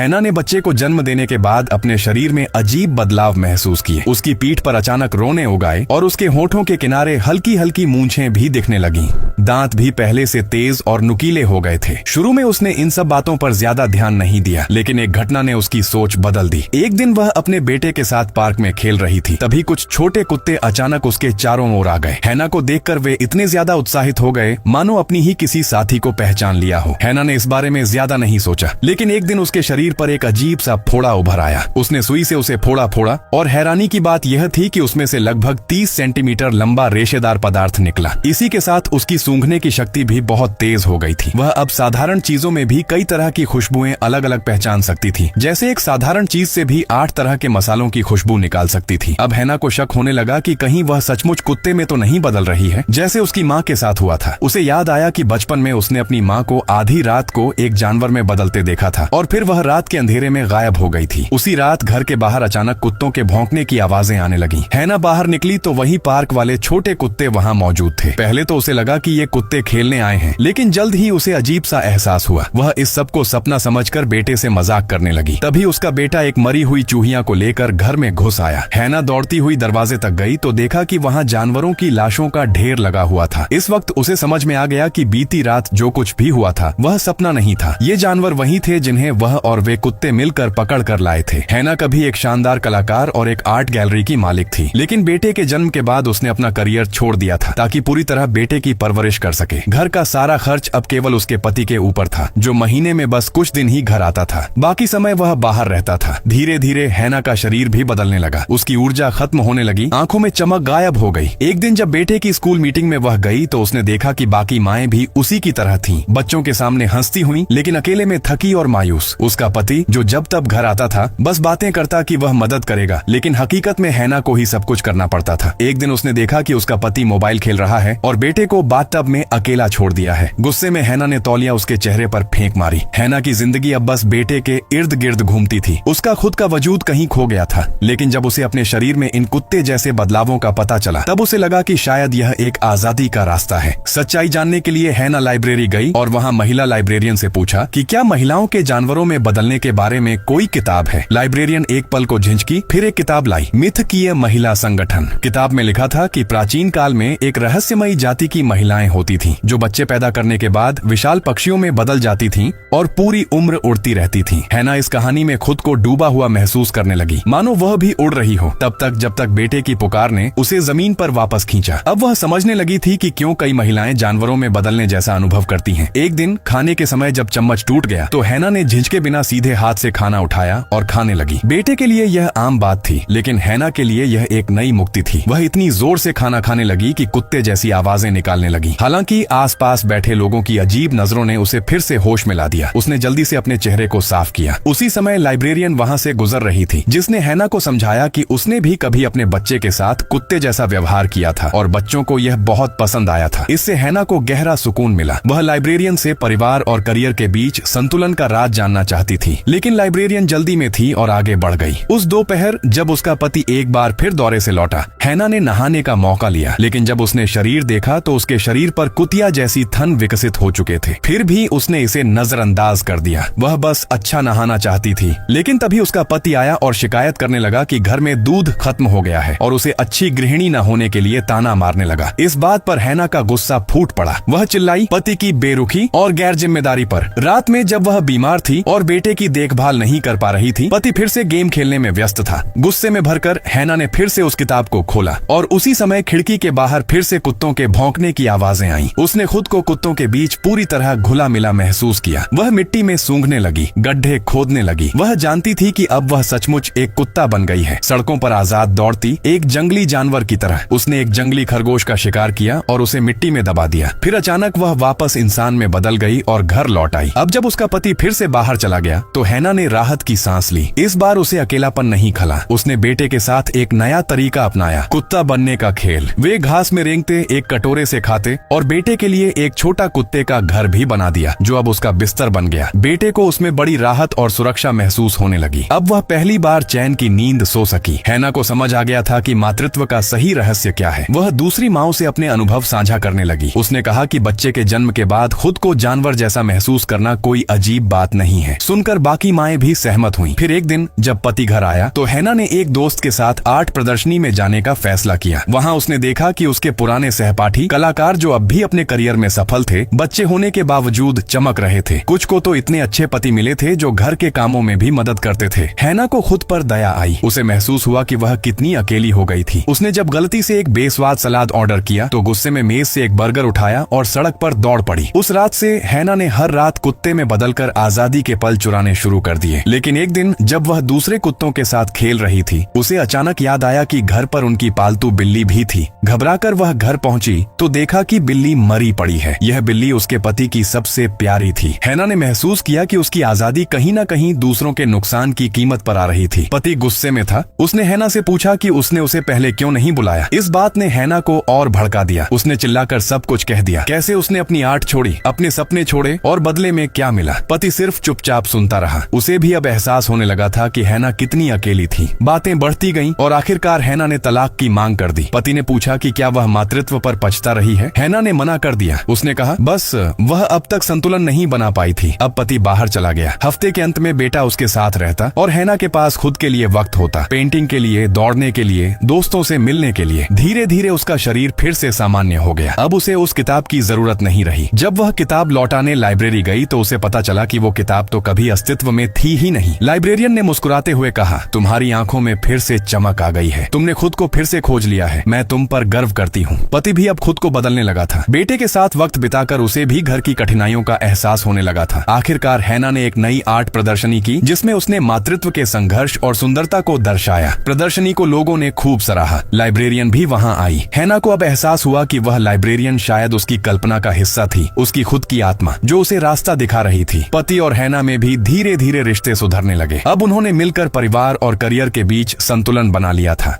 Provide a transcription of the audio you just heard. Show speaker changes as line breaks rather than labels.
हैना ने बच्चे को जन्म देने के बाद अपने शरीर में अजीब बदलाव महसूस किए। उसकी पीठ पर अचानक रोने उगाए और उसके होठों के किनारे हल्की हल्की मूंछें भी दिखने लगी। दांत भी पहले से तेज और नुकीले हो गए थे। शुरू में उसने इन सब बातों पर ज्यादा ध्यान नहीं दिया, लेकिन एक घटना ने उसकी सोच बदल दी। एक दिन वह अपने बेटे के साथ पार्क में खेल रही थी, तभी कुछ छोटे कुत्ते अचानक उसके चारों ओर आ गए। हैना को देखकर वे इतने ज्यादा उत्साहित हो गए मानो अपनी ही किसी साथी को पहचान लिया हो। हैना ने इस बारे में ज्यादा नहीं सोचा, लेकिन एक दिन उसके शरीर पर एक अजीब सा फोड़ा उभर आया। उसने सुई से उसे फोड़ा और हैरानी की बात यह थी कि उसमें से लगभग 30 सेंटीमीटर लंबा रेशेदार पदार्थ निकला। इसी के साथ उसकी सूंघने की शक्ति भी बहुत तेज हो गई थी। वह अब साधारण चीजों में भी कई तरह की खुशबुएं अलग अलग पहचान सकती थी, जैसे एक साधारण चीज से भी 8 तरह के मसालों की खुशबू निकाल सकती थी। अब हैना को शक होने लगा कि कहीं वह सचमुच कुत्ते में तो नहीं बदल रही है, जैसे उसकी माँ के साथ हुआ था। उसे याद आया कि बचपन में उसने अपनी माँ को आधी रात को एक जानवर में बदलते देखा था और फिर वह रात के अंधेरे में गायब हो गई थी। उसी रात घर के बाहर अचानक कुत्तों के भौंकने की आवाजें आने लगी। हैना बाहर निकली तो वही पार्क वाले छोटे कुत्ते वहाँ मौजूद थे। पहले तो उसे लगा कि ये कुत्ते खेलने आए हैं, लेकिन जल्द ही उसे अजीब सा एहसास हुआ। वह इस सब को सपना समझकर बेटे से मजाक करने लगी। तभी उसका बेटा एक मरी हुई चूहिया को लेकर घर में घुस आया। हैना दौड़ती हुई दरवाजे तक गई तो देखा कि वहाँ जानवरों की लाशों का ढेर लगा हुआ था। इस वक्त उसे समझ में आ गया कि बीती रात जो कुछ भी हुआ था वह सपना नहीं था। ये जानवर वही थे जिन्हें वह और वे कुत्ते मिलकर पकड़ कर लाए थे। हैना कभी एक शानदार कलाकार और एक आर्ट गैलरी की मालिक थी, लेकिन बेटे के जन्म के बाद उसने अपना करियर छोड़ दिया था ताकि पूरी तरह बेटे की परवरिश कर सके। घर का सारा खर्च अब केवल उसके पति के ऊपर था, जो महीने में बस कुछ दिन ही घर आता था। बाकी समय वह बाहर रहता था। धीरे धीरे हैना का शरीर भी बदलने लगा। उसकी ऊर्जा खत्म होने लगी, आंखों में चमक गायब हो गई। एक दिन जब बेटे की स्कूल मीटिंग में वह गई तो उसने देखा कि बाकी माएं भी उसी की तरह थीं। बच्चों के सामने हंसती हुई, लेकिन अकेले में थकी और मायूस। उसका पति जो जब तब घर आता था बस बातें करता कि वह मदद करेगा, लेकिन हकीकत में हैना को ही सब कुछ करना पड़ता था। एक दिन उसने देखा कि उसका पति मोबाइल खेल रहा है और बेटे को बाथटब में अकेला छोड़ दिया है। गुस्से में हैना ने तौलिया उसके चेहरे पर फेंक मारी। हैना की जिंदगी अब बस बेटे के इर्द गिर्द घूमती थी। उसका खुद का वजूद कहीं खो गया था, लेकिन जब उसे अपने शरीर में इन कुत्ते जैसे बदलावों का पता चला तब उसे लगा कि शायद यह एक आजादी का रास्ता है। सच्चाई जानने के लिए हैना लाइब्रेरी गई और वहाँ महिला लाइब्रेरियन से पूछा कि क्या महिलाओं के जानवरों में बदलने के बारे में कोई किताब है। लाइब्रेरियन एक पल को झिझकी, फिर एक किताब लाई, मिथकीय महिला संगठन। किताब में लिखा था कि प्राचीन काल में एक रहस्यमयी जाति की महिलाएं होती थीं, जो बच्चे पैदा करने के बाद विशाल पक्षियों में बदल जाती थीं और पूरी उम्र उड़ती रहती थीं। हैना इस कहानी में खुद को डूबा हुआ महसूस करने लगी, मानो वह भी उड़ रही हो, तब तक जब तक बेटे की पुकार ने उसे जमीन पर वापस खींचा। अब वह समझने लगी थी कि क्यों कई महिलाएं जानवरों में बदलने जैसा अनुभव करती हैं। एक दिन खाने के समय जब चम्मच टूट गया तो हैना ने झिझके बिना सीधे हाथ से खाना उठाया और खाने लगी। बेटे के लिए यह आम बात थी, लेकिन हैना के लिए यह एक नई मुक्ति थी। वह इतनी जोर से खाना खाने लगी कि कुत्ते जैसी आवाजें निकालने लगी। हालांकि आसपास बैठे लोगों की अजीब नजरों ने उसे फिर से होश में ला दिया। उसने जल्दी से अपने चेहरे को साफ किया। उसी समय लाइब्रेरियन वहां से गुजर रही थी, जिसने हैना को समझाया कि उसने भी कभी अपने बच्चे के साथ कुत्ते जैसा व्यवहार किया था और बच्चों को यह बहुत पसंद आया था। इससे हैना को गहरा सुकून मिला। वह लाइब्रेरियन से परिवार और करियर के बीच संतुलन का राज जानना चाहती थी, लेकिन लाइब्रेरियन जल्दी में थी और आगे बढ़ गई। उस दोपहर जब उसका पति एक बार फिर दौरे से लौटा, हैना ने नहाने का मौका लिया, लेकिन जब उसने शरीर देखा तो उसके शरीर पर कुतिया जैसी थन विकसित हो चुके थे। फिर भी उसने इसे नजरअंदाज कर दिया। वह बस अच्छा नहाना चाहती थी, लेकिन तभी उसका पति आया और शिकायत करने लगा कि घर में दूध खत्म हो गया है और उसे अच्छी गृहिणी न होने के लिए ताना मारने लगा। इस बात पर हैना का गुस्सा फूट पड़ा। वह चिल्लाई पति की बेरुखी और गैर जिम्मेदारी पर। रात में जब वह बीमार थी और बेटे की देखभाल नहीं कर पा रही थी, पति फिर से गेम खेलने में व्यस्त था। गुस्से में भरकर हैना ने फिर से उस किताब को खोला और उसी समय खिड़की के बाहर फिर से कुत्तों के भौंकने की आवाजें आईं। उसने खुद को कुत्तों के बीच पूरी तरह घुला मिला महसूस किया। वह मिट्टी में सूंघने लगी, गड्ढे खोदने लगी। वह जानती थी कि अब वह सचमुच एक कुत्ता बन गई है, सड़कों पर आजाद दौड़ती एक जंगली जानवर की तरह। उसने एक जंगली खरगोश का शिकार किया और उसे मिट्टी में दबा दिया। फिर अचानक वह वापस इंसान में बदल गई और घर लौट आई। अब जब उसका पति फिर से बाहर चला गया तो हैना ने राहत की सांस ली। इस बार उसे अकेलापन नहीं खला। उसने बेटे के साथ एक नया तरीका अपनाया, कुत्ता बनने का खेल। वे घास में रेंगते, एक कटोरे से खाते और बेटे के लिए एक छोटा कुत्ते का घर भी बना दिया, जो अब उसका बिस्तर बन गया। बेटे को उसमें बड़ी राहत और सुरक्षा महसूस होने लगी। अब वह पहली बार चैन की नींद सो सकी। हैना को समझ आ गया था कि मातृत्व का सही रहस्य क्या है। वह दूसरी माओं से अपने अनुभव साझा करने लगी। उसने कहा कि बच्चे के जन्म के बाद खुद को जानवर जैसा महसूस करना कोई अजीब बात नहीं है। सुनकर सुनकर बाकी माएं भी सहमत हुईं। फिर एक दिन जब पति घर आया तो हैना ने एक दोस्त के साथ आर्ट प्रदर्शनी में जाने का फैसला किया। वहाँ उसने देखा कि उसके पुराने सहपाठी कलाकार जो अब भी अपने करियर में सफल थे, बच्चे होने के बावजूद चमक रहे थे। कुछ को तो इतने अच्छे पति मिले थे जो घर के कामों में भी मदद करते थे। हैना को खुद पर दया आई। उसे महसूस हुआ कि वह कितनी अकेली हो गई थी। उसने जब गलती से एक बेस्वाद सलाद ऑर्डर किया तो गुस्से में मेज से एक बर्गर उठाया और सड़क पर दौड़ पड़ी। उस रात से हैना ने हर रात कुत्ते में बदलकर आजादी के पल चुराने शुरू कर दिए। लेकिन एक दिन जब वह दूसरे कुत्तों के साथ खेल रही थी, उसे अचानक याद आया कि घर पर उनकी पालतू बिल्ली भी थी। घबराकर वह घर पहुंची तो देखा कि बिल्ली मरी पड़ी है। यह बिल्ली उसके पति की सबसे प्यारी थी। हैना ने महसूस किया कि उसकी आजादी कहीं न कहीं दूसरों के नुकसान की कीमत पर आ रही थी। पति गुस्से में था। उसने हैना से पूछा कि उसने उसे पहले क्यों नहीं बुलाया। इस बात ने हैना को और भड़का दिया। उसने चिल्लाकर सब कुछ कह दिया, कैसे उसने अपनी आर्ट छोड़ी, अपने सपने छोड़े और बदले में क्या मिला। पति सिर्फ चुपचाप सुनता रहा। उसे भी अब एहसास होने लगा था कि हैना कितनी अकेली थी। बातें बढ़ती गईं और आखिरकार हैना ने तलाक की मांग कर दी। पति ने पूछा कि क्या वह मातृत्व पर पछता रही है। हैना ने मना कर दिया। उसने कहा बस वह अब तक संतुलन नहीं बना पाई थी। अब पति बाहर चला गया। हफ्ते के अंत में बेटा उसके साथ रहता और हैना के पास खुद के लिए वक्त होता, पेंटिंग के लिए, दौड़ने के लिए, दोस्तों से मिलने के लिए। धीरे धीरे उसका शरीर फिर से सामान्य हो गया। अब उसे उस किताब की जरूरत नहीं रही। जब वह किताब लौटाने लाइब्रेरी गई तो उसे पता चला कि वो किताब तो कभी अस्तित्व में थी ही नहीं। लाइब्रेरियन ने मुस्कुराते हुए कहा, तुम्हारी आंखों में फिर से चमक आ गई है। तुमने खुद को फिर से खोज लिया है। मैं तुम पर गर्व करती हूँ। पति भी अब खुद को बदलने लगा था। बेटे के साथ वक्त बिताकर उसे भी घर की कठिनाइयों का एहसास होने लगा था। आखिरकार हैना ने एक नई आर्ट प्रदर्शनी की जिसमें उसने मातृत्व के संघर्ष और सुंदरता को दर्शाया। प्रदर्शनी को लोगों ने खूब सराहा। लाइब्रेरियन भी वहाँ आई। हैना को अब एहसास हुआ कि वह लाइब्रेरियन शायद उसकी कल्पना का हिस्सा थी, उसकी खुद की आत्मा जो उसे रास्ता दिखा रही थी। पति और हैना में भी धीरे धीरे रिश्ते सुधरने लगे। अब उन्होंने मिलकर परिवार और करियर के बीच संतुलन बना लिया था।